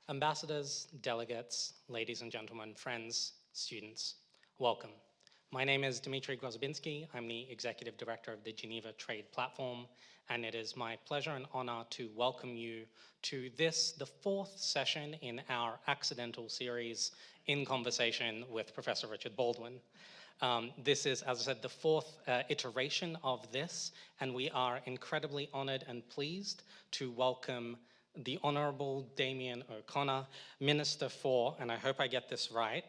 Ambassadors, delegates, ladies and gentlemen, friends, students, welcome. My name is Dmitry Grozbinski. I'm the Executive Director of the Geneva Trade Platform, and it is my pleasure and honor to welcome you to this, the fourth session in our accidental series in conversation with Professor Richard Baldwin. This is, as I said, the fourth iteration of this, and we are incredibly honored and pleased to welcome the Honorable Damien O'Connor, Minister for, and I hope I get this right,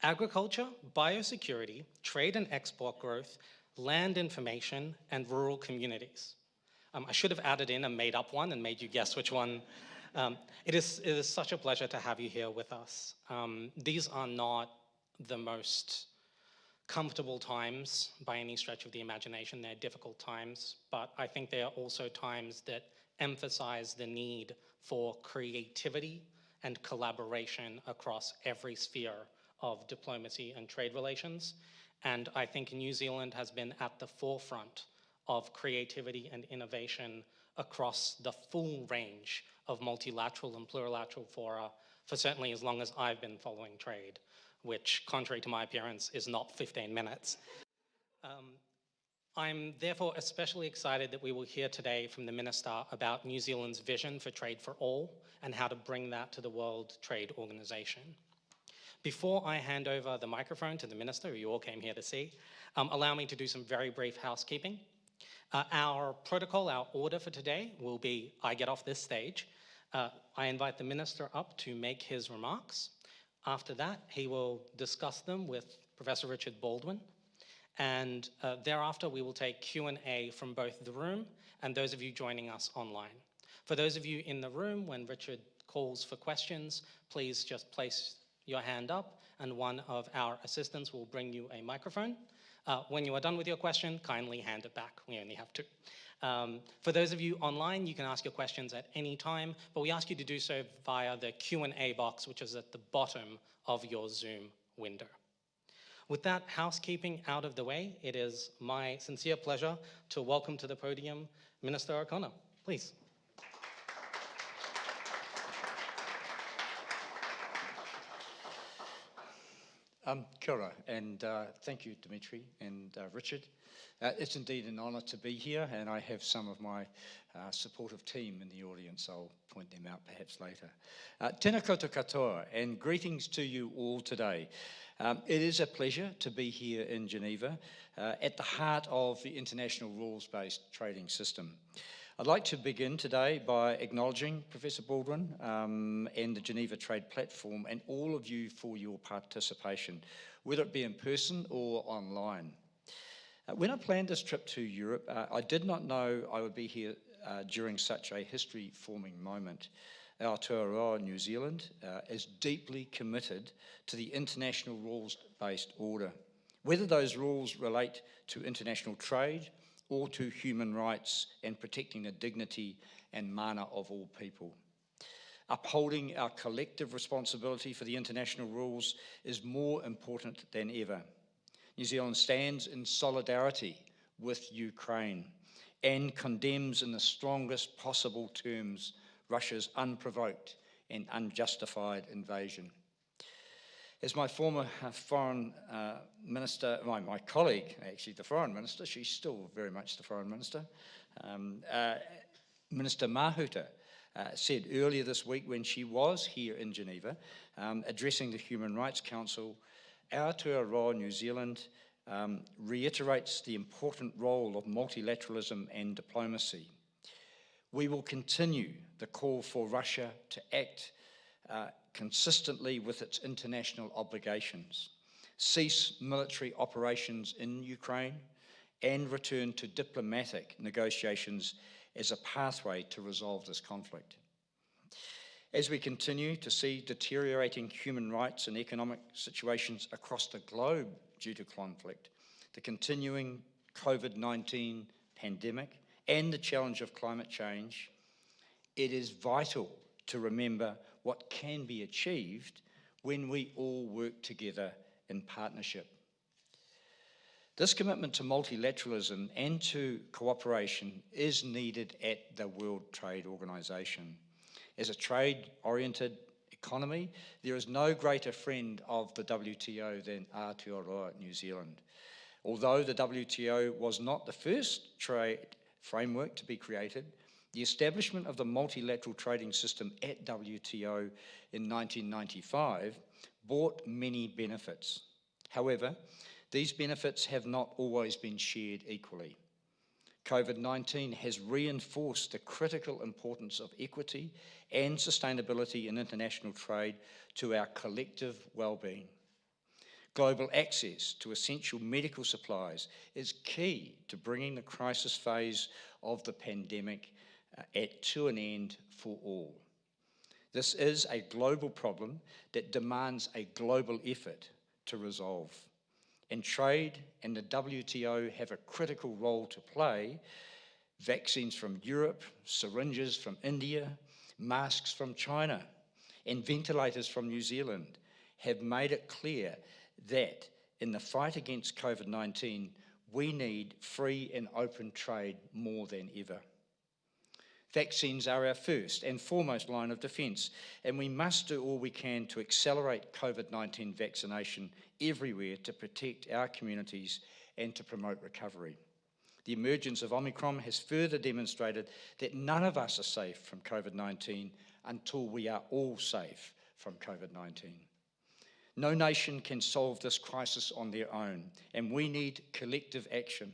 Agriculture, Biosecurity, Trade and Export Growth, Land Information, and Rural Communities. I should have added in a made-up one and made you guess which one. It is such a pleasure to have you here with us. These are not the most comfortable times by any stretch of the imagination. They're difficult times, but I think they are also times that emphasize the need for creativity and collaboration across every sphere of diplomacy and trade relations. And I think New Zealand has been at the forefront of creativity and innovation across the full range of multilateral and plurilateral fora for certainly as long as I've been following trade, which, contrary to my appearance, is not 15 minutes. I'm therefore especially excited that we will hear today from the Minister about New Zealand's vision for trade for all and how to bring that to the World Trade Organization. Before I hand over the microphone to the Minister, who you all came here to see, allow me to do some very brief housekeeping. Our protocol, our order for today will be, I get off this stage, I invite the Minister up to make his remarks. After that, he will discuss them with Professor Richard Baldwin, and thereafter we will take Q&A from both the room and those of you joining us online. For those of you in the room, when Richard calls for questions, please just place your hand up and one of our assistants will bring you a microphone. When you are done with your question, kindly hand it back. We only have two. For those of you online, you can ask your questions at any time, but we ask you to do so via the Q&A box, which is at the bottom of your Zoom window. With that housekeeping out of the way, it is my sincere pleasure to welcome to the podium Minister O'Connor. Please. Kia ora, and thank you, Dimitri and Richard. It's indeed an honour to be here, and I have some of my supportive team in the audience. I'll point them out perhaps later. Tēnā koutou katoa, and greetings to you all today. It is a pleasure to be here in Geneva, at the heart of the international rules-based trading system. I'd like to begin today by acknowledging Professor Baldwin and the Geneva Trade Platform and all of you for your participation, whether it be in person or online. When I planned this trip to Europe, I did not know I would be here during such a history-forming moment. Aotearoa, New Zealand, is deeply committed to the international rules-based order, whether those rules relate to international trade or to human rights and protecting the dignity and mana of all people. Upholding our collective responsibility for the international rules is more important than ever. New Zealand stands in solidarity with Ukraine and condemns in the strongest possible terms Russia's unprovoked and unjustified invasion. As my former foreign minister, my colleague, actually the foreign minister, she's still very much the foreign minister, Minister Mahuta said earlier this week when she was here in Geneva, addressing the Human Rights Council, Aotearoa New Zealand reiterates the important role of multilateralism and diplomacy. We will continue the call for Russia to act consistently with its international obligations, cease military operations in Ukraine, and return to diplomatic negotiations as a pathway to resolve this conflict. As we continue to see deteriorating human rights and economic situations across the globe due to conflict, the continuing COVID-19 pandemic, and the challenge of climate change, it is vital to remember what can be achieved when we all work together in partnership. This commitment to multilateralism and to cooperation is needed at the World Trade Organization. As a trade-oriented economy, there is no greater friend of the WTO than Aotearoa, New Zealand. Although the WTO was not the first trade framework to be created, the establishment of the multilateral trading system at WTO in 1995 brought many benefits. However, these benefits have not always been shared equally. COVID-19 has reinforced the critical importance of equity and sustainability in international trade to our collective well-being. Global access to essential medical supplies is key to bringing the crisis phase of the pandemic to an end for all. This is a global problem that demands a global effort to resolve. And trade and the WTO have a critical role to play. Vaccines from Europe, syringes from India, masks from China, and ventilators from New Zealand have made it clear that in the fight against COVID-19, we need free and open trade more than ever. Vaccines are our first and foremost line of defence, and we must do all we can to accelerate COVID-19 vaccination everywhere to protect our communities and to promote recovery. The emergence of Omicron has further demonstrated that none of us are safe from COVID-19 until we are all safe from COVID-19. No nation can solve this crisis on their own, and we need collective action.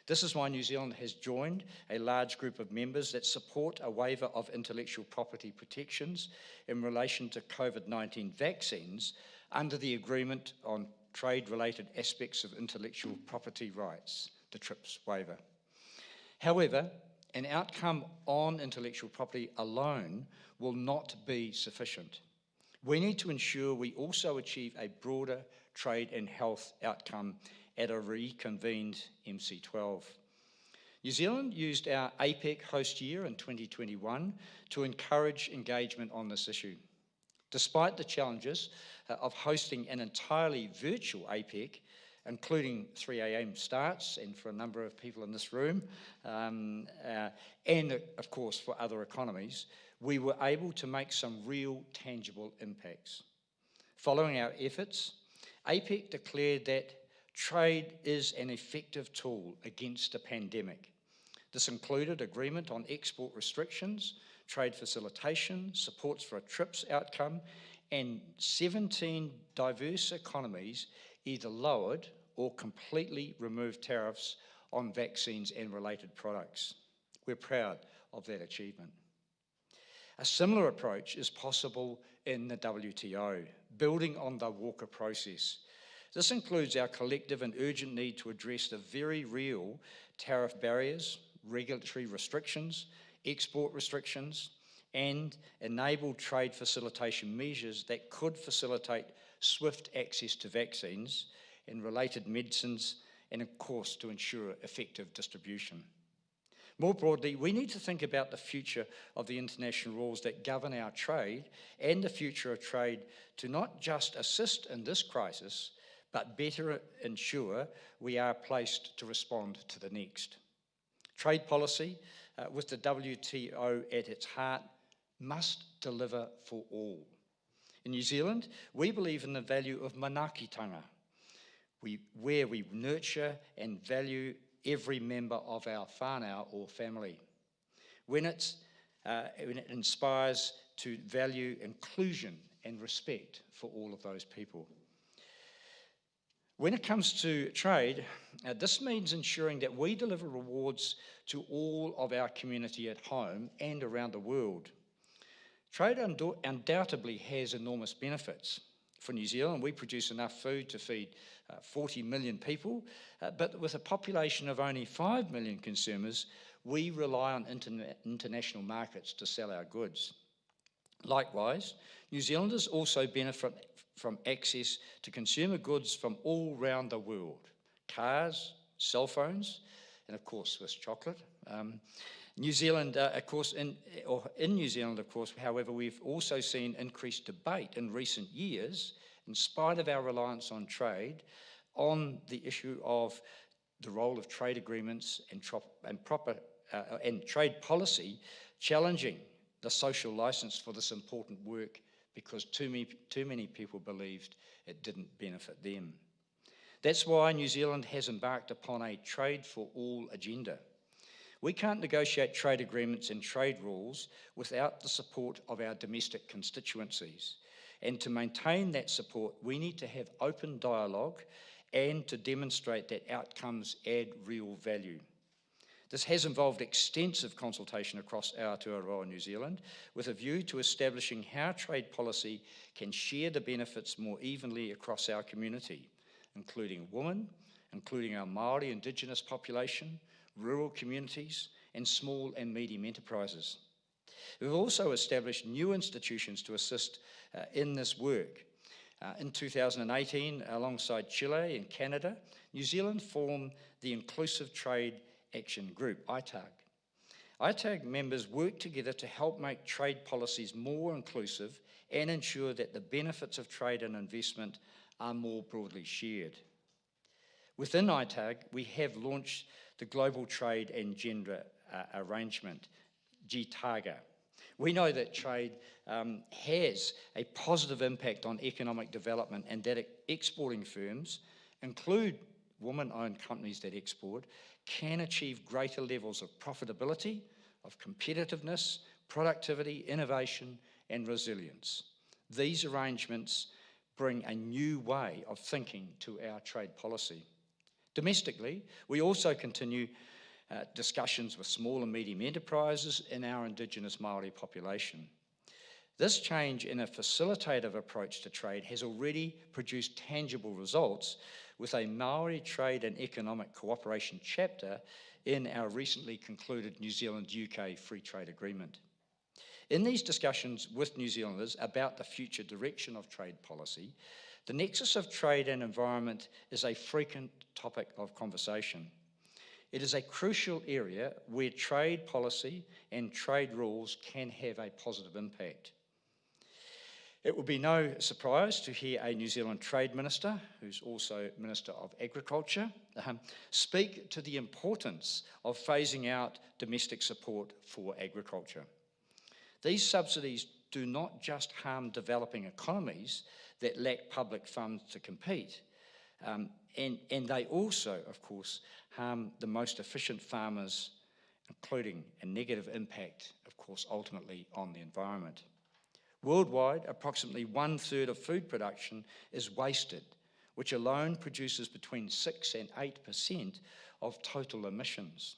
This is why New Zealand has joined a large group of members that support a waiver of intellectual property protections in relation to COVID-19 vaccines under the Agreement on Trade-Related Aspects of Intellectual Property Rights, the TRIPS waiver. However, an outcome on intellectual property alone will not be sufficient. We need to ensure we also achieve a broader trade and health outcome at a reconvened MC12. New Zealand used our APEC host year in 2021 to encourage engagement on this issue. Despite the challenges of hosting an entirely virtual APEC, including 3 a.m. starts, and for a number of people in this room, and of course for other economies, we were able to make some real tangible impacts. Following our efforts, APEC declared that trade is an effective tool against a pandemic. This included agreement on export restrictions, trade facilitation, supports for a TRIPS outcome, and 17 diverse economies either lowered or completely removed tariffs on vaccines and related products. We're proud of that achievement. A similar approach is possible in the WTO, building on the Walker process. This includes our collective and urgent need to address the very real tariff barriers, regulatory restrictions, export restrictions, and enable trade facilitation measures that could facilitate swift access to vaccines and related medicines, and of course to ensure effective distribution. More broadly, we need to think about the future of the international rules that govern our trade and the future of trade to not just assist in this crisis, but better ensure we are placed to respond to the next. Trade policy, with the WTO at its heart, must deliver for all. In New Zealand, we believe in the value of manaakitanga, where we nurture and value every member of our whānau or family. When it inspires to value inclusion and respect for all of those people. When it comes to trade, this means ensuring that we deliver rewards to all of our community at home and around the world. Trade undoubtedly has enormous benefits. For New Zealand, we produce enough food to feed 40 million people, but with a population of only 5 million consumers, we rely on international markets to sell our goods. Likewise, New Zealanders also benefit from access to consumer goods from all around the world: cars, cell phones, and of course Swiss chocolate. New Zealand, in New Zealand, of course, however, we've also seen increased debate in recent years, in spite of our reliance on trade, on the issue of the role of trade agreements and trade policy, challenging the social license for this important work because too many people believed it didn't benefit them. That's why New Zealand has embarked upon a trade for all agenda. We can't negotiate trade agreements and trade rules without the support of our domestic constituencies. And to maintain that support, we need to have open dialogue and to demonstrate that outcomes add real value. This has involved extensive consultation across Aotearoa New Zealand with a view to establishing how trade policy can share the benefits more evenly across our community, including women, including our Māori Indigenous population, rural communities, and small and medium enterprises. We've also established new institutions to assist in this work. In 2018, alongside Chile and Canada, New Zealand formed the Inclusive Trade Action Group, ITAG. ITAG members work together to help make trade policies more inclusive and ensure that the benefits of trade and investment are more broadly shared. Within ITAG, we have launched the Global Trade and Gender Arrangement, GTAGA. We know that trade has a positive impact on economic development and that exporting firms, include women-owned companies that export, can achieve greater levels of profitability, of competitiveness, productivity, innovation, and resilience. These arrangements bring a new way of thinking to our trade policy. Domestically, we also continue discussions with small and medium enterprises in our Indigenous Māori population. This change in a facilitative approach to trade has already produced tangible results with a Māori Trade and Economic Cooperation chapter in our recently concluded New Zealand-UK Free Trade Agreement. In these discussions with New Zealanders about the future direction of trade policy, the nexus of trade and environment is a frequent topic of conversation. It is a crucial area where trade policy and trade rules can have a positive impact. It will be no surprise to hear a New Zealand Trade Minister, who's also Minister of Agriculture, speak to the importance of phasing out domestic support for agriculture. These subsidies do not just harm developing economies that lack public funds to compete, and they also, of course, harm the most efficient farmers, including a negative impact, of course, ultimately on the environment. Worldwide, approximately 1/3 of food production is wasted, which alone produces between 6 and 8% of total emissions.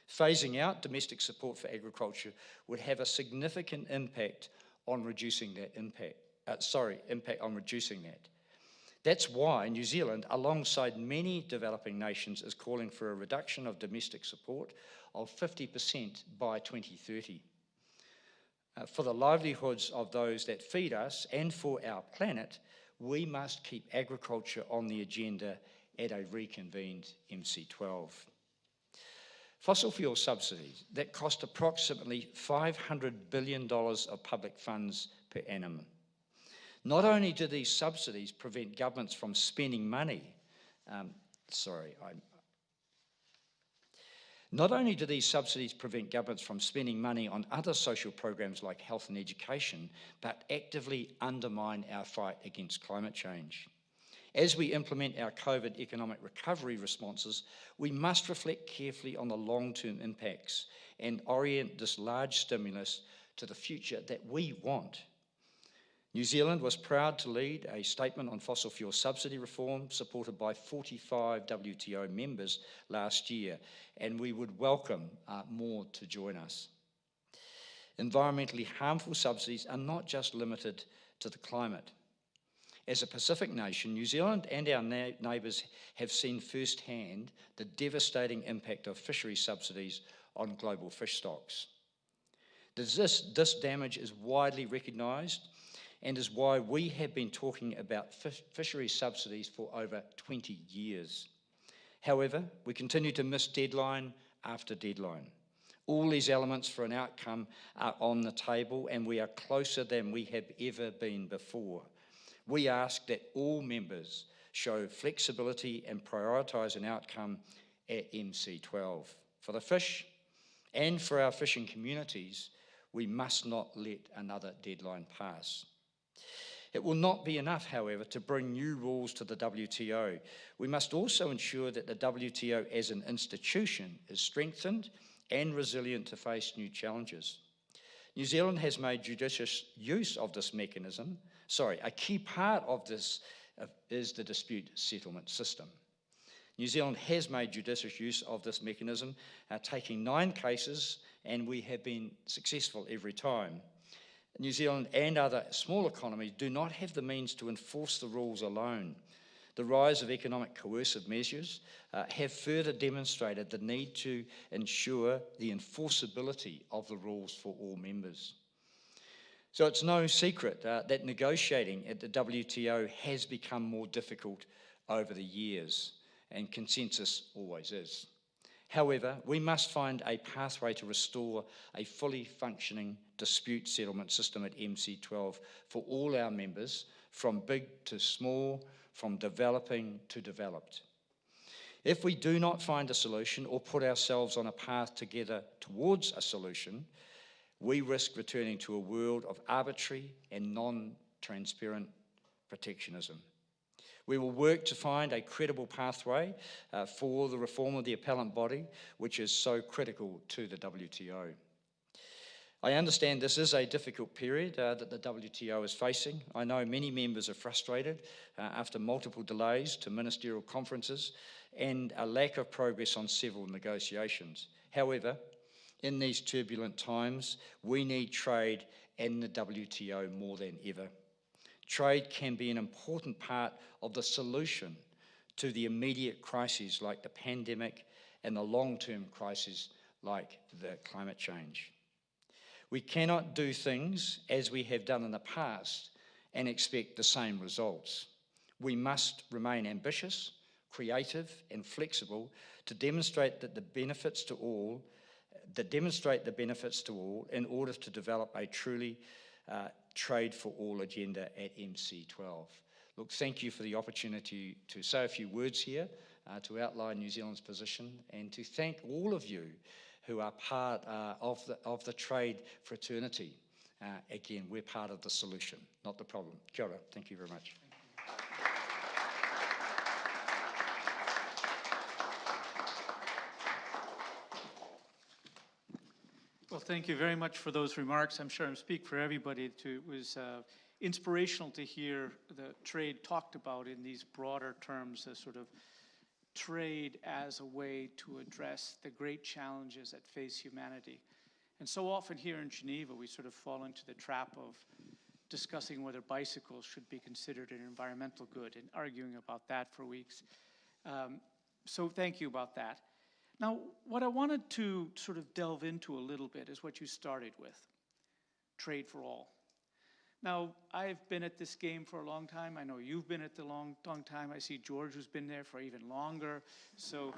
Phasing out domestic support for agriculture would have a significant impact on reducing that impact on reducing that. That's why New Zealand, alongside many developing nations, is calling for a reduction of domestic support of 50% by 2030. For the livelihoods of those that feed us and for our planet, we must keep agriculture on the agenda at a reconvened MC12. Fossil fuel subsidies that cost approximately $500 billion of public funds per annum. Not only do these subsidies prevent governments from spending money, Not only do these subsidies prevent governments from spending money on other social programs like health and education, but actively undermine our fight against climate change. As we implement our COVID economic recovery responses, we must reflect carefully on the long-term impacts and orient this large stimulus to the future that we want. New Zealand was proud to lead a statement on fossil fuel subsidy reform supported by 45 WTO members last year, and we would welcome more to join us. Environmentally harmful subsidies are not just limited to the climate. As a Pacific nation, New Zealand and our neighbours have seen firsthand the devastating impact of fishery subsidies on global fish stocks. This damage is widely recognised and is why we have been talking about fishery subsidies for over 20 years. However, we continue to miss deadline after deadline. All these elements for an outcome are on the table, and we are closer than we have ever been before. We ask that all members show flexibility and prioritise an outcome at MC12. For the fish and for our fishing communities, we must not let another deadline pass. It will not be enough, however, to bring new rules to the WTO. We must also ensure that the WTO as an institution is strengthened and resilient to face new challenges. New Zealand has made judicious use of this mechanism. A key part of this is the dispute settlement system. New Zealand has made judicious use of this mechanism, taking 9 cases, and we have been successful every time. New Zealand and other small economies do not have the means to enforce the rules alone. The rise of economic coercive measures have further demonstrated the need to ensure the enforceability of the rules for all members. So it's no secret that negotiating at the WTO has become more difficult over the years, and consensus always is. However, we must find a pathway to restore a fully functioning dispute settlement system at MC12 for all our members, from big to small, from developing to developed. If we do not find a solution or put ourselves on a path together towards a solution, we risk returning to a world of arbitrary and non-transparent protectionism. We will work to find a credible pathway for the reform of the appellant body, which is so critical to the WTO. I understand this is a difficult period that the WTO is facing. I know many members are frustrated after multiple delays to ministerial conferences and a lack of progress on several negotiations. However, in these turbulent times, we need trade and the WTO more than ever. Trade can be an important part of the solution to the immediate crises like the pandemic and the long-term crises like the climate change. We cannot do things as we have done in the past and expect the same results. We must remain ambitious, creative, and flexible to demonstrate the benefits to all in order to develop a truly trade for all agenda at MC12. Look, thank you for the opportunity to say a few words here, to outline New Zealand's position, and to thank all of you who are part of the trade fraternity. Again, we're part of the solution, not the problem. Kia ora. Thank you very much. Well, thank you very much for those remarks. I'm sure I speak for everybody. It was inspirational to hear the trade talked about in these broader terms, as sort of trade as a way to address the great challenges that face humanity. And so often here in Geneva, we sort of fall into the trap of discussing whether bicycles should be considered an environmental good and arguing about that for weeks. So thank you about that. Now, what I wanted to sort of delve into a little bit is what you started with, trade for all. Now, I've been at this game for a long time. I know you've been at the long time. I see George, who's been there for even longer. So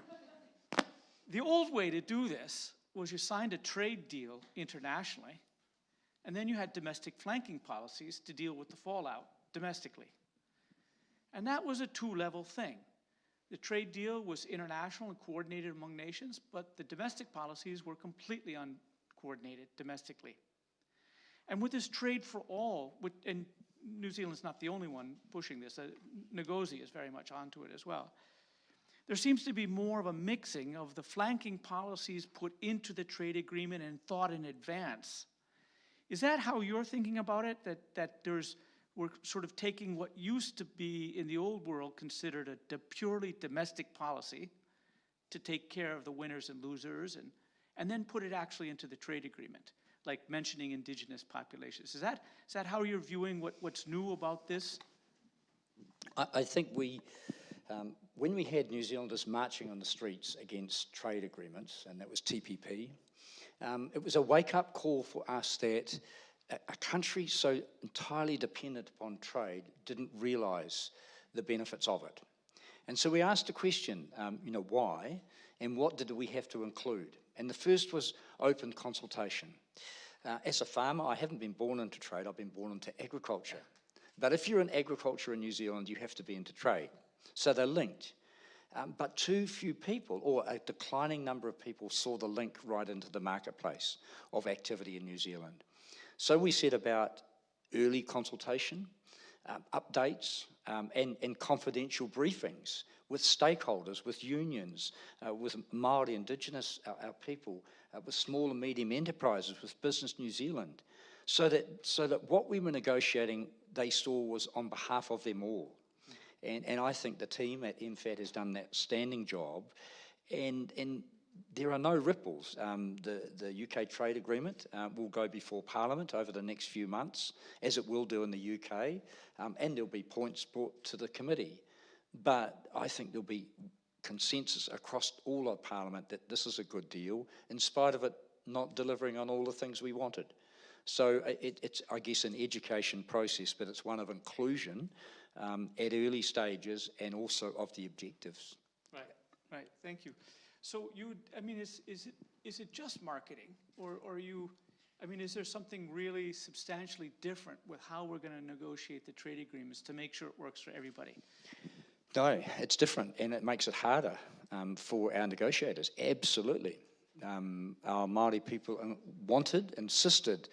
the old way to do this was you signed a trade deal internationally, and then you had domestic flanking policies to deal with the fallout domestically. And that was a two-level thing. The trade deal was international and coordinated among nations, but the domestic policies were completely uncoordinated domestically. And with this trade for all, and New Zealand's not the only one pushing this, Ngozi is very much onto it as well. There seems to be more of a mixing of the flanking policies put into the trade agreement and thought in advance. Is that how you're thinking about it, that we're sort of taking what used to be in the old world considered a purely domestic policy to take care of the winners and losers and then put it actually into the trade agreement, like mentioning indigenous populations? Is that how you're viewing what's new about this? I think when we had New Zealanders marching on the streets against trade agreements, and that was TPP, it was a wake-up call for us that a country so entirely dependent upon trade didn't realise the benefits of it. And so we asked the question, why, and what did we have to include? And the first was open consultation. As a farmer, I haven't been born into trade, I've been born into agriculture. But if you're in agriculture in New Zealand, you have to be into trade. So they're linked. But too few people, or a declining number of people, saw the link right into the marketplace of activity in New Zealand. So we set about early consultation, updates and confidential briefings with stakeholders, with unions, with Māori Indigenous, our people, with small and medium enterprises, with Business New Zealand, so that what we were negotiating they saw was on behalf of them all. And I think the team at MFAT has done that standing job, and there are no ripples. The UK trade agreement will go before Parliament over the next few months, as it will do in the UK, and there'll be points brought to the committee. But I think there'll be consensus across all of Parliament that this is a good deal, in spite of it not delivering on all the things we wanted. So it's, I guess, an education process, but it's one of inclusion at early stages and also of the objectives. Right, thank you. So I mean, is it just marketing, or is there something really substantially different with how we're going to negotiate the trade agreements to make sure it works for everybody? No, it's different, and it makes it harder for our negotiators, absolutely. Our Māori people insisted,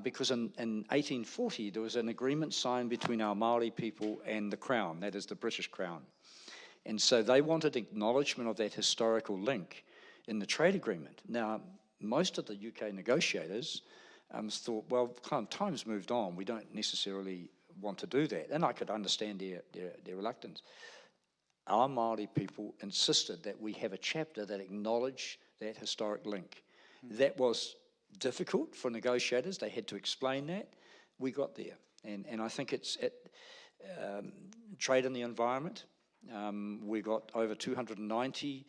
because in 1840 there was an agreement signed between our Māori people and the Crown, that is the British Crown. And so they wanted acknowledgement of that historical link in the trade agreement. Now, most of the UK negotiators thought, well, time's moved on, we don't necessarily want to do that. And I could understand their reluctance. Our Māori people insisted that we have a chapter that acknowledged that historic link. That was difficult for negotiators. They had to explain that. We got there. And I think it's trade and the environment. We got over 290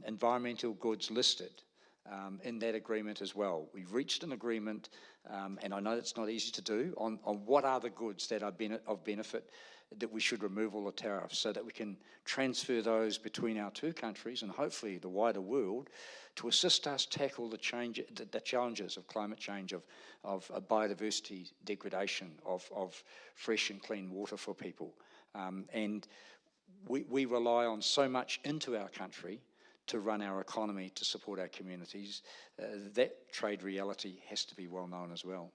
environmental goods listed in that agreement as well. We've reached an agreement, and I know it's not easy to do, on what are the goods that are of benefit that we should remove all the tariffs, so that we can transfer those between our two countries and hopefully the wider world to assist us tackle the challenges of climate change, of biodiversity degradation, of fresh and clean water for people. And we rely on so much into our country to run our economy, to support our communities. That trade reality has to be well known as well.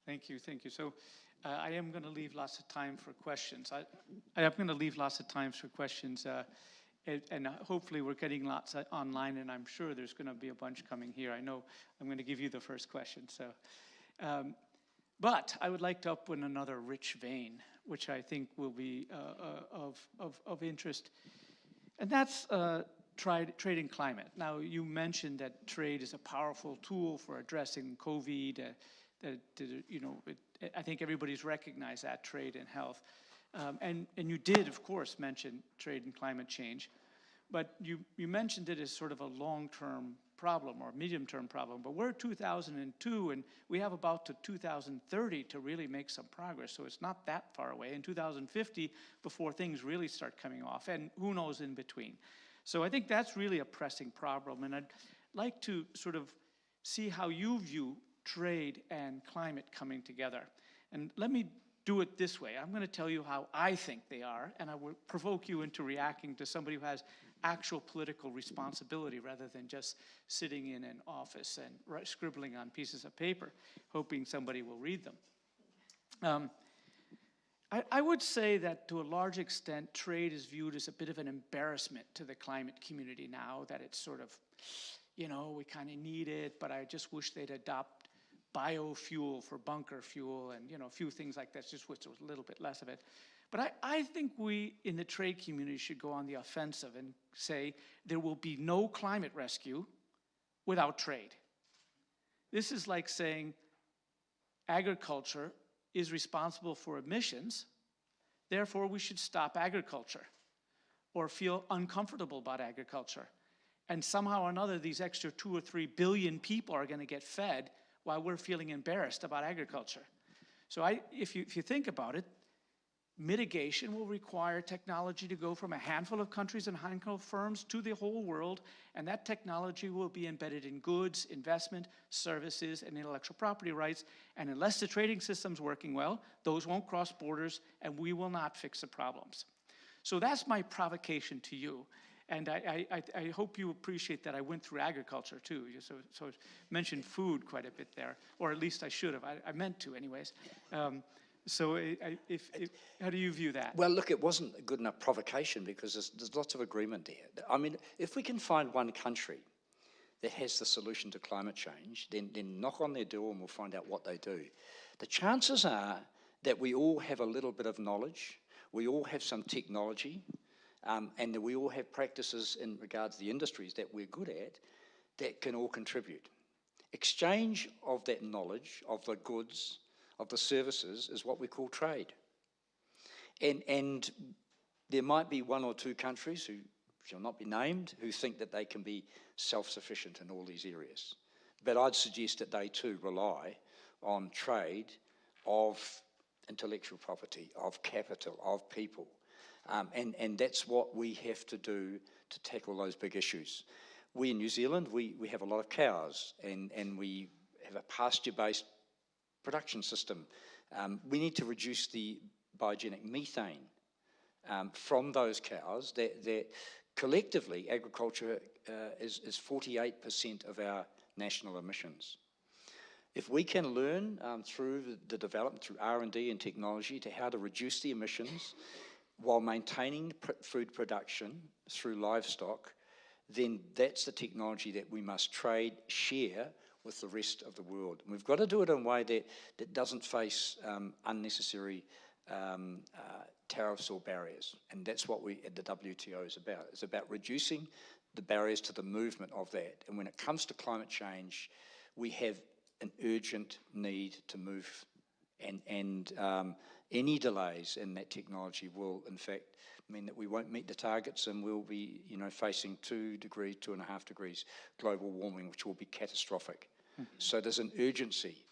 Thank you. So I am going to leave lots of time for questions. I am going to leave lots of time for questions, and hopefully we're getting lots online, and I'm sure there's going to be a bunch coming here. I know I'm going to give you the first question. So, but I would like to open another rich vein, which I think will be of interest, and that's trade and climate. Now, you mentioned that trade is a powerful tool for addressing COVID. I think everybody's recognized that, trade and health. And you did, of course, mention trade and climate change. But you mentioned it as sort of a long-term problem or medium-term problem. But we're 2002, and we have about to 2030 to really make some progress. So it's not that far away. In 2050, before things really start coming off, and who knows in between. So I think that's really a pressing problem. And I'd like to sort of see how you view trade and climate coming together. And let me do it this way. I'm going to tell you how I think they are, and I will provoke you into reacting to somebody who has actual political responsibility rather than just sitting in an office and scribbling on pieces of paper, hoping somebody will read them. I would say that to a large extent, trade is viewed as a bit of an embarrassment to the climate community now, that it's sort of, we kind of need it, but I just wish they'd adopt biofuel for bunker fuel and, a few things like that, just wish there was a little bit less of it. But I think we in the trade community should go on the offensive and say there will be no climate rescue without trade. This is like saying agriculture is responsible for emissions, therefore we should stop agriculture or feel uncomfortable about agriculture. And somehow or another, these extra 2 or 3 billion people are going to get fed while we're feeling embarrassed about agriculture. So if you think about it, mitigation will require technology to go from a handful of countries and handful of firms to the whole world, and that technology will be embedded in goods, investment, services, and intellectual property rights. And unless the trading system's working well, those won't cross borders, and we will not fix the problems. So that's my provocation to you. And I hope you appreciate that I went through agriculture too. So I mentioned food quite a bit there, or at least I should have. I meant to anyways. So how do you view that? Well, look, it wasn't a good enough provocation because there's lots of agreement there. I mean, if we can find one country that has the solution to climate change, then knock on their door and we'll find out what they do. The chances are that we all have a little bit of knowledge, we all have some technology, and that we all have practices in regards to the industries that we're good at that can all contribute. Exchange of that knowledge, of the goods, of the services, is what we call trade. And there might be one or two countries who shall not be named who think that they can be self-sufficient in all these areas. But I'd suggest that they too rely on trade of intellectual property, of capital, of people. And that's what we have to do to tackle those big issues. We in New Zealand, we have a lot of cows and we have a pasture-based production system. We need to reduce the biogenic methane from those cows that collectively agriculture is 48% of our national emissions. If we can learn through the development, through R&D and technology, to how to reduce the emissions while maintaining food production through livestock, then that's the technology that we must trade, share with the rest of the world. And we've got to do it in a way that doesn't face unnecessary tariffs or barriers. And that's what the WTO is about. It's about reducing the barriers to the movement of that. And when it comes to climate change, we have an urgent need to move. And any delays in that technology will, in fact, mean that we won't meet the targets and we'll be, facing 2 degrees, 2.5 degrees global warming, which will be catastrophic. Mm-hmm. So there's an urgency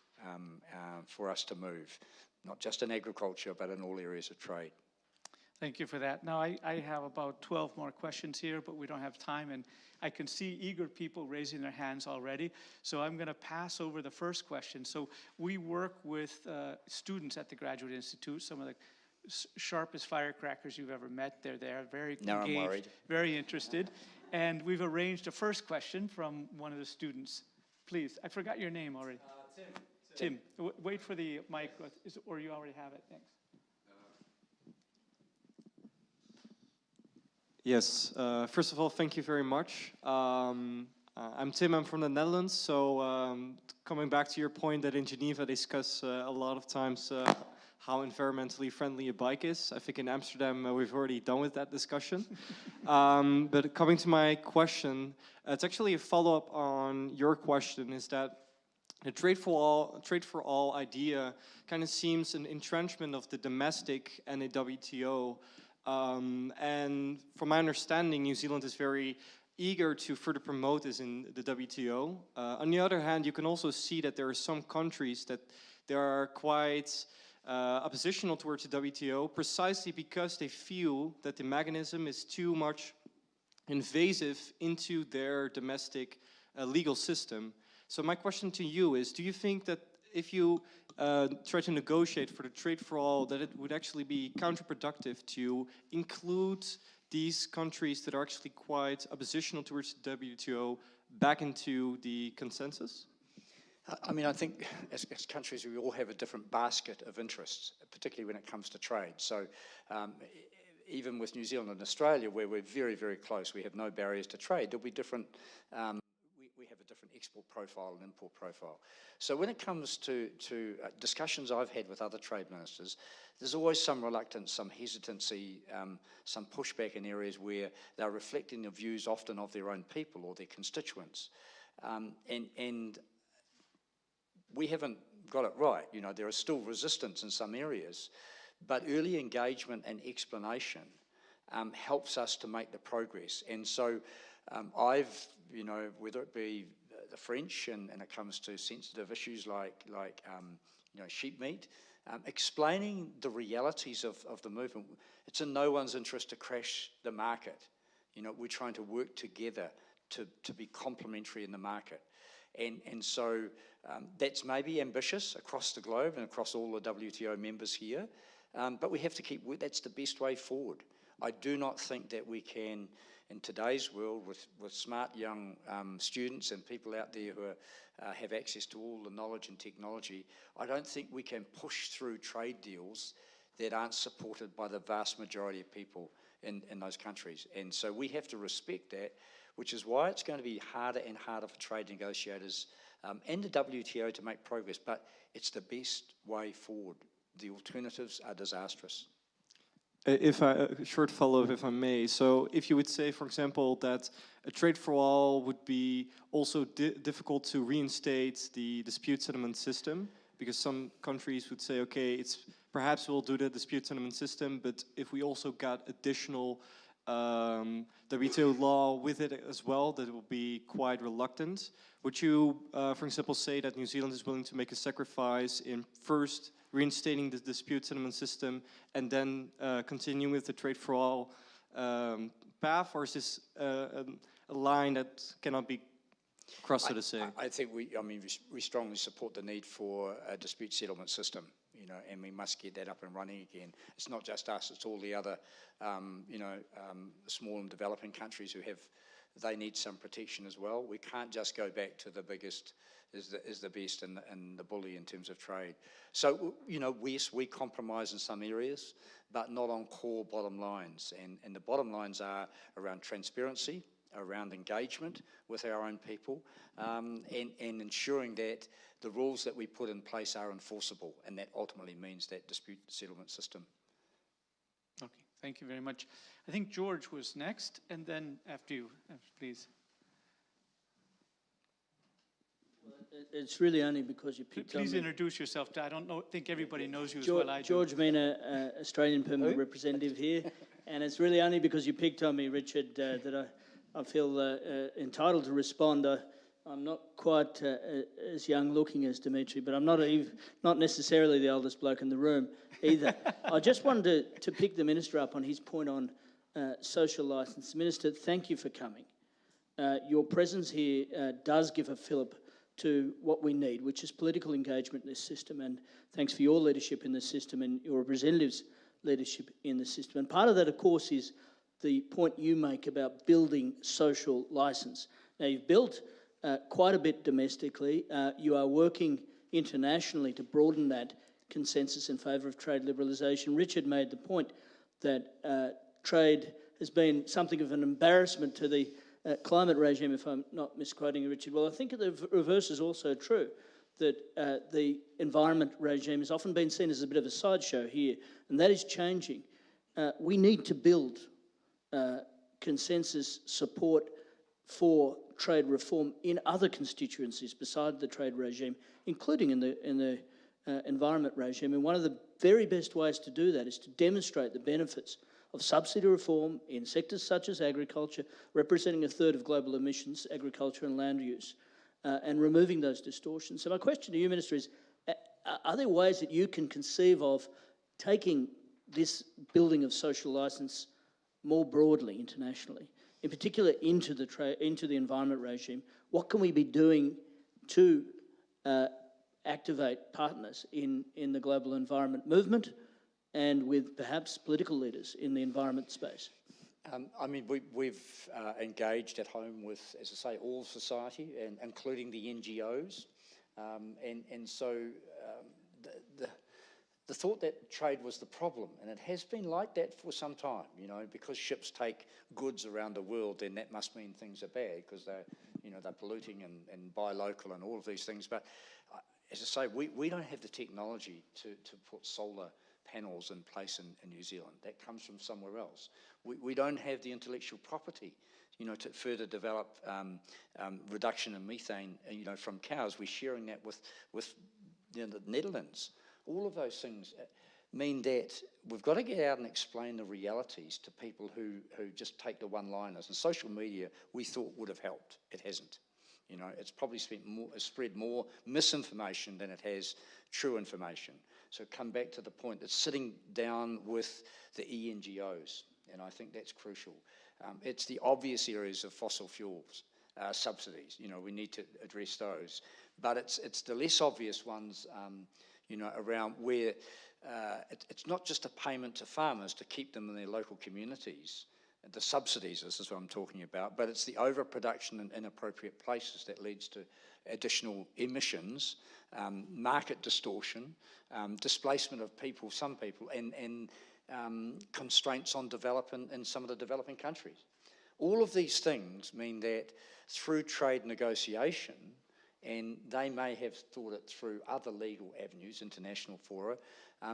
for us to move, not just in agriculture, but in all areas of trade. Thank you for that. Now, I have about 12 more questions here, but we don't have time, and I can see eager people raising their hands already. So I'm going to pass over the first question. So we work with students at the Graduate Institute, some of the sharpest firecrackers you've ever met. They're there, very now engaged, I'm worried. Very interested. And we've arranged a first question from one of the students. Please, I forgot your name already. Tim. Wait for the mic, or you already have it. Thanks. Yes, first of all, thank you very much. I'm Tim, I'm from the Netherlands, so coming back to your point that in Geneva they discuss a lot of times how environmentally friendly a bike is. I think in Amsterdam we've already done with that discussion. But coming to my question, it's actually a follow-up on your question, is that the trade for all idea kind of seems an entrenchment of the domestic and the WTO. And from my understanding, New Zealand is very eager to further promote this in the WTO. On the other hand, you can also see that there are some countries that they are quite oppositional towards the WTO precisely because they feel that the mechanism is too much invasive into their domestic legal system. So my question to you is, do you think that if you try to negotiate for the trade for all, that it would actually be counterproductive to include these countries that are actually quite oppositional towards the WTO back into the consensus? I mean, I think as countries, we all have a different basket of interests, particularly when it comes to trade. So even with New Zealand and Australia, where we're very, very close, we have no barriers to trade, there'll be different we have a different export profile and import profile. So when it comes to discussions I've had with other trade ministers, there's always some reluctance, some hesitancy, some pushback in areas where they're reflecting the views often of their own people or their constituents. And we haven't got it right. There is still resistance in some areas, but early engagement and explanation helps us to make the progress. And so I've, whether it be the French and it comes to sensitive issues like sheep meat, explaining the realities of the movement. It's in no one's interest to crash the market. We're trying to work together to be complementary in the market. And so that's maybe ambitious across the globe and across all the WTO members here, but we have to that's the best way forward. I do not think that we can, in today's world with smart young students and people out there who have access to all the knowledge and technology, I don't think we can push through trade deals that aren't supported by the vast majority of people in those countries. And so we have to respect that, which is why it's going to be harder and harder for trade negotiators and the WTO to make progress, but it's the best way forward. The alternatives are disastrous. A short follow-up, if I may. So if you would say, for example, that a trade for all would be also difficult to reinstate the dispute settlement system, because some countries would say, okay, perhaps we'll do the dispute settlement system, but if we also got additional WTO law with it as well, that will be quite reluctant. Would you, for example, say that New Zealand is willing to make a sacrifice in first reinstating the dispute settlement system and then continuing with the trade for all path, or is this a line that cannot be crossed, so to say? I think we strongly support the need for a dispute settlement system, and we must get that up and running again. It's not just us; it's all the other, small and developing countries they need some protection as well. We can't just go back to the biggest is the best and the bully in terms of trade. So, yes, we compromise in some areas, but not on core bottom lines. And the bottom lines are around transparency, around engagement with our own people, and ensuring that the rules that we put in place are enforceable, and that ultimately means that dispute settlement system. Okay, thank you very much. I think George was next, and then after you, please. It's really only because you picked on me. Please introduce yourself. I think everybody knows you as well. I do. George Mina, Australian permanent representative here, and it's really only because you picked on me, Richard, that I feel entitled to respond. I'm not quite as young looking as Dimitri, but I'm not necessarily the oldest bloke in the room either. I just wanted to pick the Minister up on his point on social licence. Minister, thank you for coming. Your presence here does give a fillip to what we need, which is political engagement in this system, and thanks for your leadership in the system and your representatives' leadership in the system. And part of that, of course, is the point you make about building social licence. Now, you've built quite a bit domestically. You are working internationally to broaden that consensus in favour of trade liberalisation. Richard made the point that trade has been something of an embarrassment to the climate regime, if I'm not misquoting Richard. Well, I think the reverse is also true, that the environment regime has often been seen as a bit of a sideshow here, and that is changing. We need to build consensus support for trade reform in other constituencies beside the trade regime, including in the environment regime. And one of the very best ways to do that is to demonstrate the benefits of subsidy reform in sectors such as agriculture, representing a third of global emissions, agriculture and land use, and removing those distortions. So my question to you, Minister, is are there ways that you can conceive of taking this building of social licence more broadly internationally, in particular into the environment regime? What can we be doing to activate partners in the global environment movement and with perhaps political leaders in the environment space? We've engaged at home with, as I say, all society, and including the NGOs. So the thought that trade was the problem, and it has been like that for some time, because ships take goods around the world, then that must mean things are bad because they're polluting and buy local and all of these things. But as I say, we don't have the technology to put solar panels in place in New Zealand. That comes from somewhere else. We don't have the intellectual property, to further develop reduction in methane, from cows. We're sharing that with the Netherlands. All of those things mean that we've got to get out and explain the realities to people who just take the one-liners. And social media, we thought, would have helped. It hasn't. It's probably spread more misinformation than it has true information. So come back to the point that sitting down with the ENGOs, and I think that's crucial. It's the obvious areas of fossil fuels, subsidies. We need to address those. But it's the less obvious ones, around where it's not just a payment to farmers to keep them in their local communities, the subsidies, this is what I'm talking about, but it's the overproduction in inappropriate places that leads to additional emissions, market distortion, displacement of people, some people, and constraints on development in some of the developing countries. All of these things mean that through trade negotiation, and they may have thought it through other legal avenues, international fora,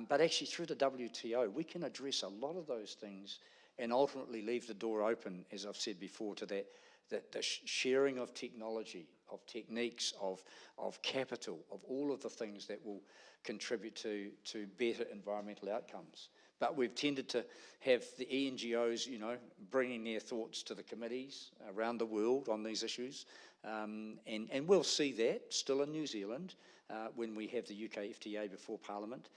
but actually through the WTO, we can address a lot of those things and ultimately leave the door open, as I've said before, to that the sharing of technology, of techniques, of capital, of all of the things that will contribute to better environmental outcomes. But we've tended to have the ENGOs, you know, bringing their thoughts to the committees around the world on these issues. And we'll see that still in New Zealand when we have the UK FTA before Parliament.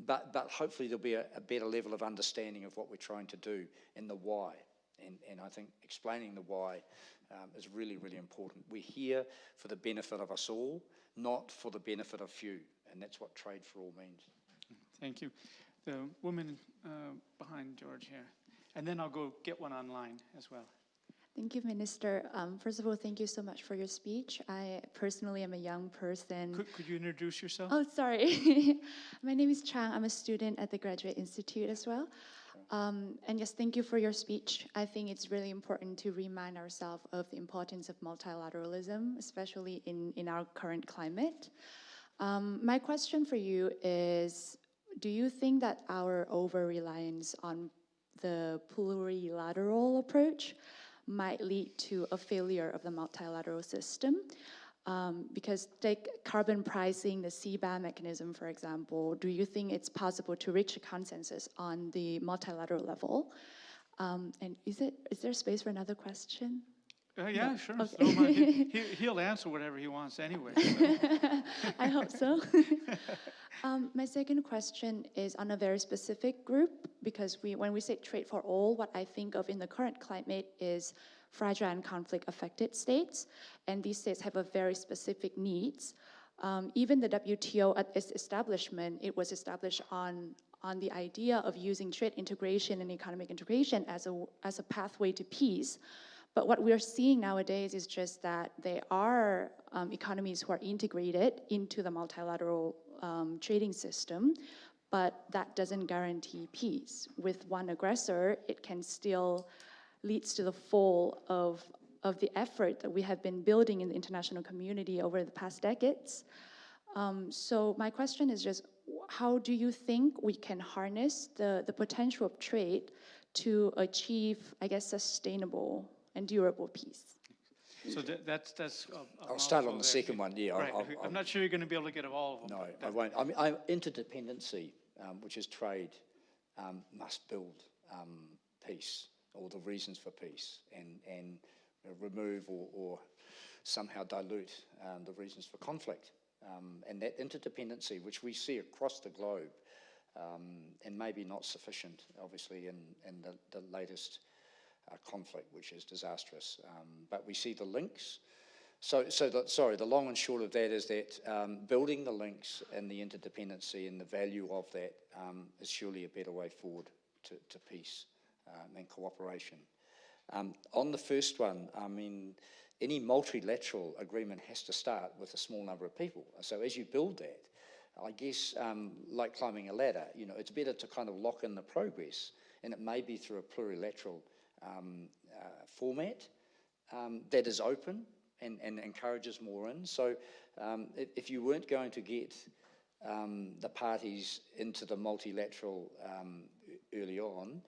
But hopefully there'll be a better level of understanding of what we're trying to do and the why. And I think explaining the why is really, really important. We're here for the benefit of us all, not for the benefit of few. And that's what trade for all means. Thank you. The woman behind George here. And then I'll go get one online as well. Thank you, Minister. First of all, thank you so much for your speech. I personally am a young person. Could you introduce yourself? Oh, sorry. My name is Chang. I'm a student at the Graduate Institute as well. And yes, thank you for your speech. I think it's really important to remind ourselves of the importance of multilateralism, especially in our current climate. My question for you is, do you think that our over-reliance on the plurilateral approach might lead to a failure of the multilateral system? Because take carbon pricing, the CBAM mechanism, for example, do you think it's possible to reach a consensus on the multilateral level? And is there space for another question? Yeah, No. sure. Okay. He'll answer whatever he wants anyway. So. I hope so. My second question is on a very specific group, because when we say trade for all, what I think of in the current climate is fragile and conflict-affected states, and these states have a very specific needs. Even the WTO at its establishment, it was established on the idea of using trade integration and economic integration as a pathway to peace. But what we're seeing nowadays is just that there are economies who are integrated into the multilateral trading system, but that doesn't guarantee peace. With one aggressor, it can still leads to the fall of the effort that we have been building in the international community over the past decades. So my question is just, how do you think we can harness the potential of trade to achieve, I guess, sustainable and durable peace? So that's. I'll start on the second one. Yeah, right. I'm not sure you're going to be able to get all of them. No, I won't. I mean, interdependency, which is trade, must build peace, or the reasons for peace, and remove or somehow dilute the reasons for conflict. And that interdependency, which we see across the globe, and maybe not sufficient, obviously, in the latest conflict, which is disastrous. But we see the links. So the long and short of that is that building the links and the interdependency and the value of that is surely a better way forward to peace and cooperation. On the first one, I mean, any multilateral agreement has to start with a small number of people. So as you build that, I guess, like climbing a ladder, you know, it's better to kind of lock in the progress, and it may be through a plurilateral format that is open and encourages more in. So if you weren't going to get the parties into the multilateral early on,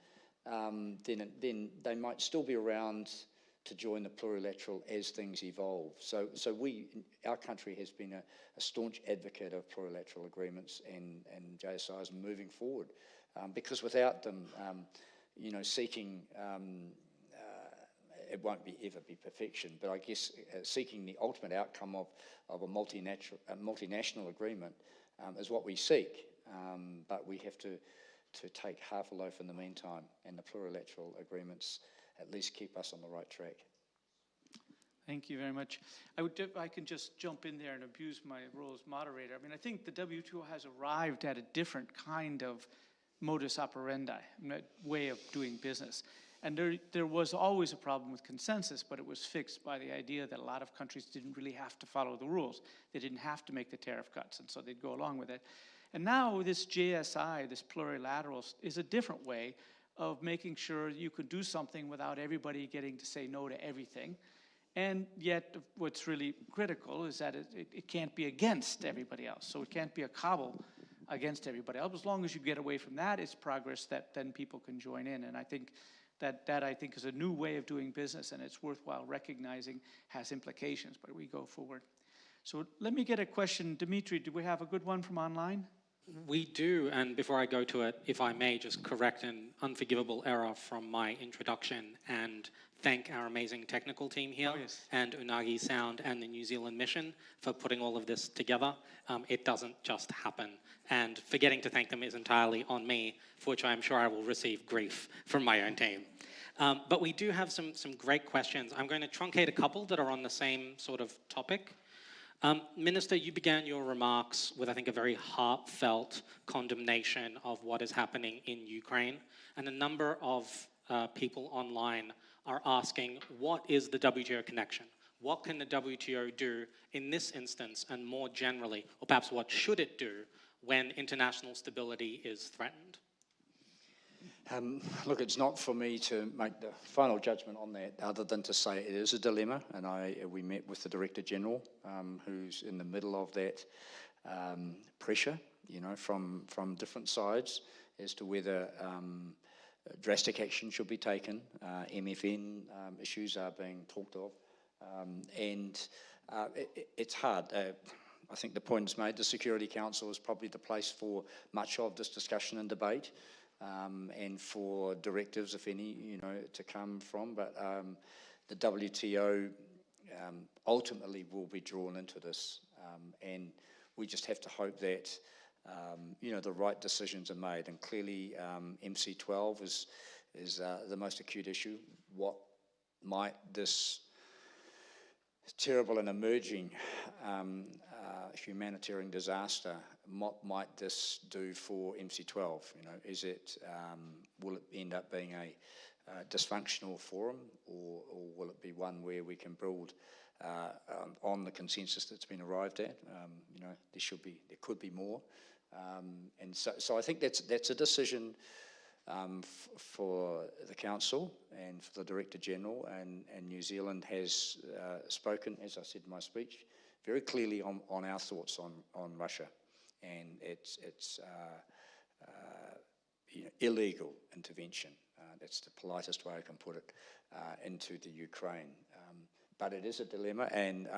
then they might still be around to join the plurilateral as things evolve. So our country has been a staunch advocate of plurilateral agreements and JSIs moving forward, because without them, you know, seeking, it won't ever be perfection, but I guess seeking the ultimate outcome of a multinational agreement is what we seek, but we have to take half a loaf in the meantime, and the plurilateral agreements at least keep us on the right track. Thank you very much. If I can just jump in there and abuse my role as moderator. I mean, I think the WTO has arrived at a different kind of modus operandi, way of doing business. And there was always a problem with consensus, but it was fixed by the idea that a lot of countries didn't really have to follow the rules. They didn't have to make the tariff cuts, and so they'd go along with it. And now this JSI, this plurilateral, is a different way of making sure you could do something without everybody getting to say no to everything. And yet what's really critical is that it can't be against everybody else. So it can't be a cobble against everybody else. As long as you get away from that, it's progress that then people can join in. And I think that I think is a new way of doing business, and it's worthwhile recognizing has implications, but we go forward. So let me get a question. Dimitri, do we have a good one from online? We do, and before I go to it, if I may just correct an unforgivable error from my introduction and thank our amazing technical team here, and Unagi Sound and the New Zealand mission for putting all of this together. It doesn't just happen, and forgetting to thank them is entirely on me, for which I'm sure I will receive grief from my own team. But we do have some great questions. I'm going to truncate a couple that are on the same sort of topic. Minister, you began your remarks with, I think, a very heartfelt condemnation of what is happening in Ukraine. And a number of people online are asking, what is the WTO connection? What can the WTO do in this instance and more generally, or perhaps what should it do when international stability is threatened? Look, it's not for me to make the final judgment on that, other than to say it is a dilemma, and we met with the Director General, who's in the middle of that pressure, you know, from different sides as to whether drastic action should be taken. MFN issues are being talked of, and it's hard. I think the point is made. The Security Council is probably the place for much of this discussion and debate. And for directives, if any, you know, to come from. But the WTO ultimately will be drawn into this, and we just have to hope that, you know, the right decisions are made. And clearly, MC12 is the most acute issue. What might this terrible and emerging humanitarian disaster, what might this do for MC12? You know, is it, will it end up being a dysfunctional forum, or will it be one where we can build on the consensus that's been arrived at? You know, there could be more, and so I think that's a decision for the Council and for the Director General, and New Zealand has spoken, as I said in my speech, very clearly on our thoughts on Russia, and it's you know, illegal intervention. That's the politest way I can put it, into the Ukraine. But it is a dilemma, and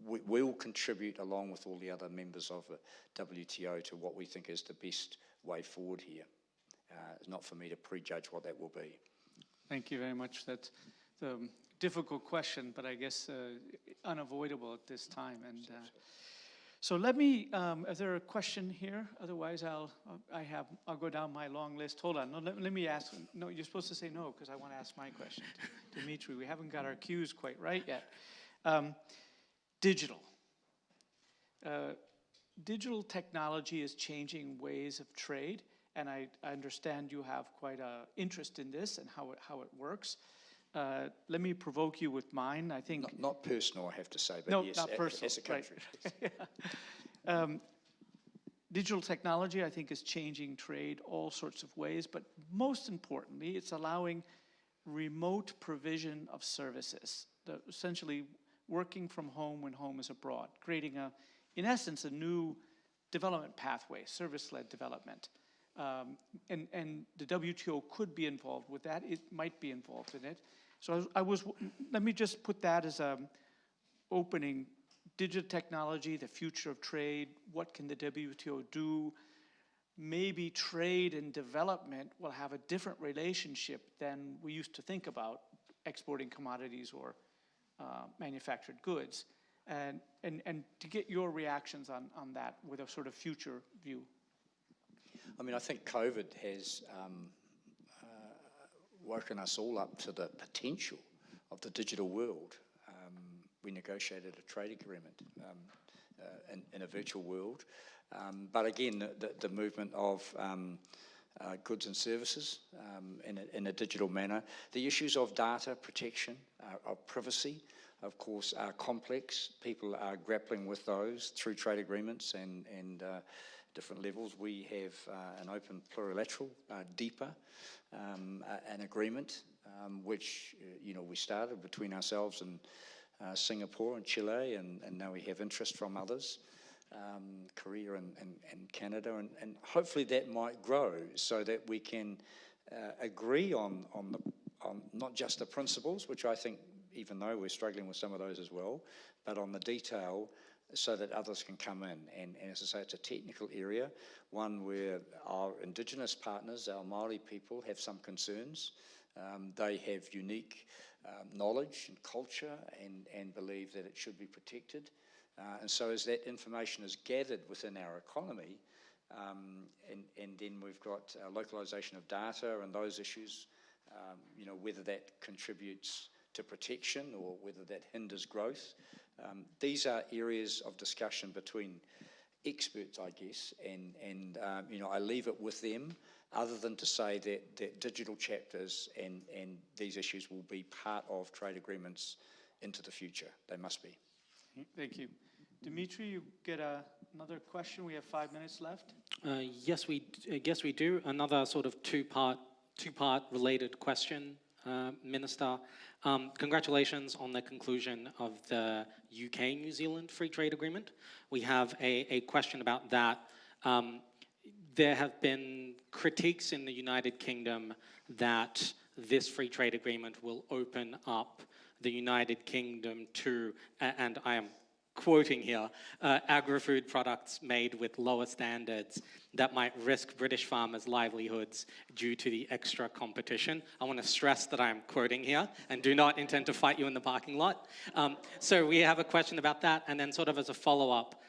we will contribute along with all the other members of the WTO to what we think is the best way forward here. It's not for me to prejudge what that will be. Thank you very much. That's a difficult question, but I guess unavoidable at this time. And so let me, is there a question here? Otherwise, I'll go down my long list. Hold on, no, let me ask. No, you're supposed to say no, because I want to ask my question to Dimitri. We haven't got our cues quite right yet. Digital. Digital technology is changing ways of trade, and I understand you have quite an interest in this and how it works. Let me provoke you with mine. I think not personal, I have to say, but no, yes, not personal, as a country. Right. Digital technology, I think, is changing trade all sorts of ways, but most importantly, it's allowing remote provision of services, essentially working from home when home is abroad, creating in essence, a new development pathway, service-led development. And the WTO could be involved with that. It might be involved in it. So let me just put that as a opening. Digital technology, the future of trade, what can the WTO do? Maybe trade and development will have a different relationship than we used to think about exporting commodities or manufactured goods. And to get your reactions on that with a sort of future view. I mean, I think COVID has woken us all up to the potential of the digital world. We negotiated a trade agreement in a virtual world. But again, the movement of goods and services in a digital manner. The issues of data protection, of privacy, of course, are complex. People are grappling with those through trade agreements and different levels. We have an open plurilateral, deeper, an agreement which we started between ourselves and Singapore and Chile, and now we have interest from others, Korea and Canada, and hopefully that might grow so that we can agree on not just the principles, which I think, even though we're struggling with some of those as well, but on the detail so that others can come in. And as I say, it's a technical area, one where our Indigenous partners, our Māori people, have some concerns. They have unique knowledge and culture and believe that it should be protected. And so as that information is gathered within our economy, and then we've got localization of data and those issues, whether that contributes to protection or whether that hinders growth. These are areas of discussion between experts, I guess, and I leave it with them, other than to say that digital chapters and these issues will be part of trade agreements into the future. They must be. Thank you. Dimitri, you get another question. We have 5 minutes left. Yes, we do. Another sort of two-part related question, Minister. Congratulations on the conclusion of the UK-New Zealand Free Trade Agreement. We have a question about that. There have been critiques in the United Kingdom that this free trade agreement will open up the United Kingdom to, and I am quoting here, agri-food products made with lower standards that might risk British farmers' livelihoods due to the extra competition. I want to stress that I am quoting here and do not intend to fight you in the parking lot. So we have a question about that, and then sort of as a follow-up,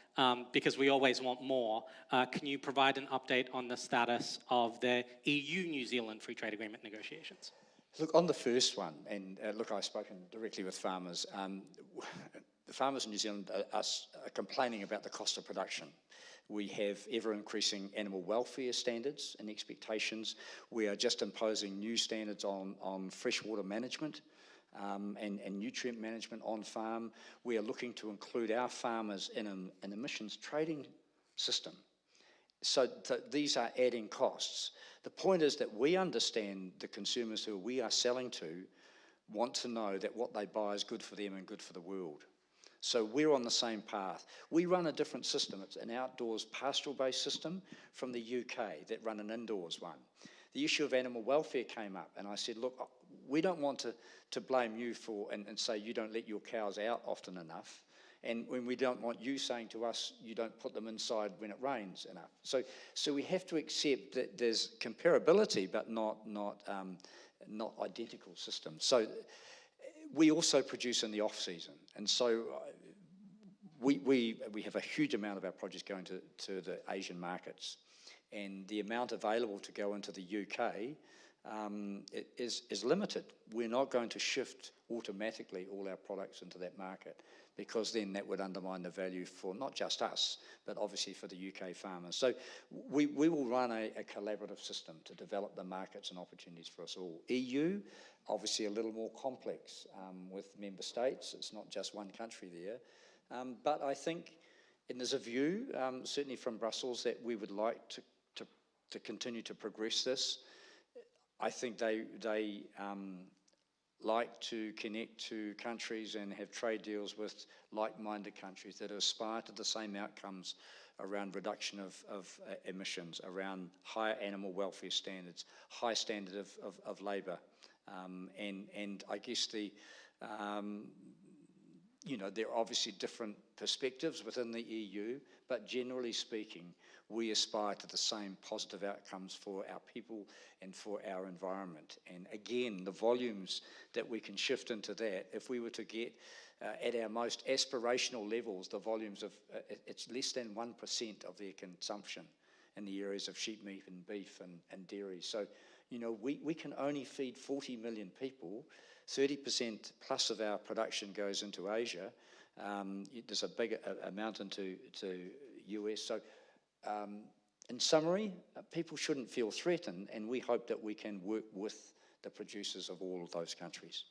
because we always want more, can you provide an update on the status of the EU-New Zealand Free Trade Agreement negotiations? Look, on the first one, and look, I've spoken directly with farmers. The farmers in New Zealand are complaining about the cost of production. We have ever-increasing animal welfare standards and expectations. We are just imposing new standards on freshwater management and nutrient management on farm. We are looking to include our farmers in an emissions trading system. So these are adding costs. The point is that we understand the consumers who we are selling to want to know that what they buy is good for them and good for the world. So we're on the same path. We run a different system. It's an outdoors pastoral-based system from the UK that run an indoors one. The issue of animal welfare came up, and I said, look, we don't want to blame you for and say you don't let your cows out often enough, and when we don't want you saying to us you don't put them inside when it rains enough. So we have to accept that there's comparability, but not identical systems. So we also produce in the off-season, and so we have a huge amount of our produce going to the Asian markets, and the amount available to go into the UK is limited. We're not going to shift automatically all our products into that market, because then that would undermine the value for not just us, but obviously for the UK farmers. So we will run a collaborative system to develop the markets and opportunities for us all. EU, obviously a little more complex with member states. It's not just one country there. But I think, and there's a view, certainly from Brussels, that we would like to continue to progress this. I think they like to connect to countries and have trade deals with like-minded countries that aspire to the same outcomes around reduction of emissions, around higher animal welfare standards, high standard of labour. And I guess there are obviously different perspectives within the EU, but generally speaking, we aspire to the same positive outcomes for our people and for our environment. And again, the volumes that we can shift into that, if we were to get at our most aspirational levels, the volumes of, it's less than 1% of their consumption in the areas of sheep meat and beef and dairy. So, we can only feed 40 million people. 30% plus of our production goes into Asia. There's a big amount into US. So in summary, people shouldn't feel threatened, and we hope that we can work with the producers of all of those countries.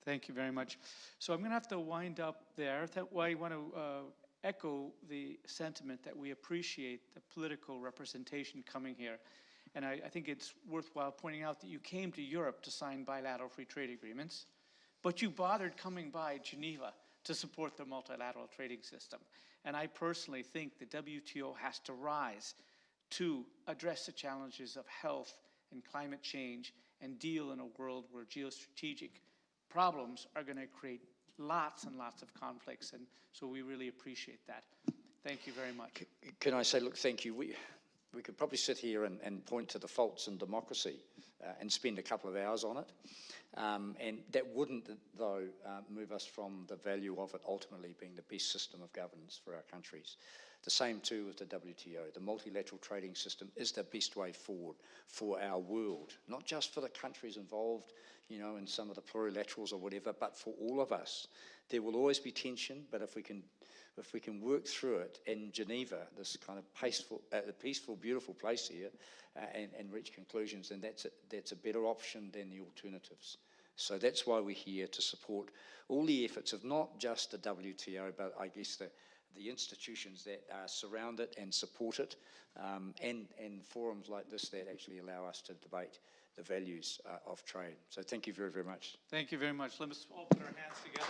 Thank you very much. So I'm going to have to wind up there. That's why I want to echo the sentiment that we appreciate the political representation coming here. And I think it's worthwhile pointing out that you came to Europe to sign bilateral free trade agreements, but you bothered coming by Geneva to support the multilateral trading system. And I personally think the WTO has to rise to address the challenges of health and climate change and deal in a world where geostrategic problems are going to create lots and lots of conflicts. And so we really appreciate that. Thank you very much. Can I say, look, thank you. We could probably sit here and point to the faults in democracy and spend a couple of hours on it. And that wouldn't, though, move us from the value of it ultimately being the best system of governance for our countries. The same too with the WTO. The multilateral trading system is the best way forward for our world, not just for the countries involved, you know, in some of the plurilaterals or whatever, but for all of us. There will always be tension, but if we can work through it in Geneva, this kind of peaceful, beautiful place here, and reach conclusions, then that's a better option than the alternatives. So that's why we're here, to support all the efforts of not just the WTO, but I guess the institutions that surround it and support it, and forums like this that actually allow us to debate the values of trade. So thank you very, very much. Thank you very much. Let's all put our hands together.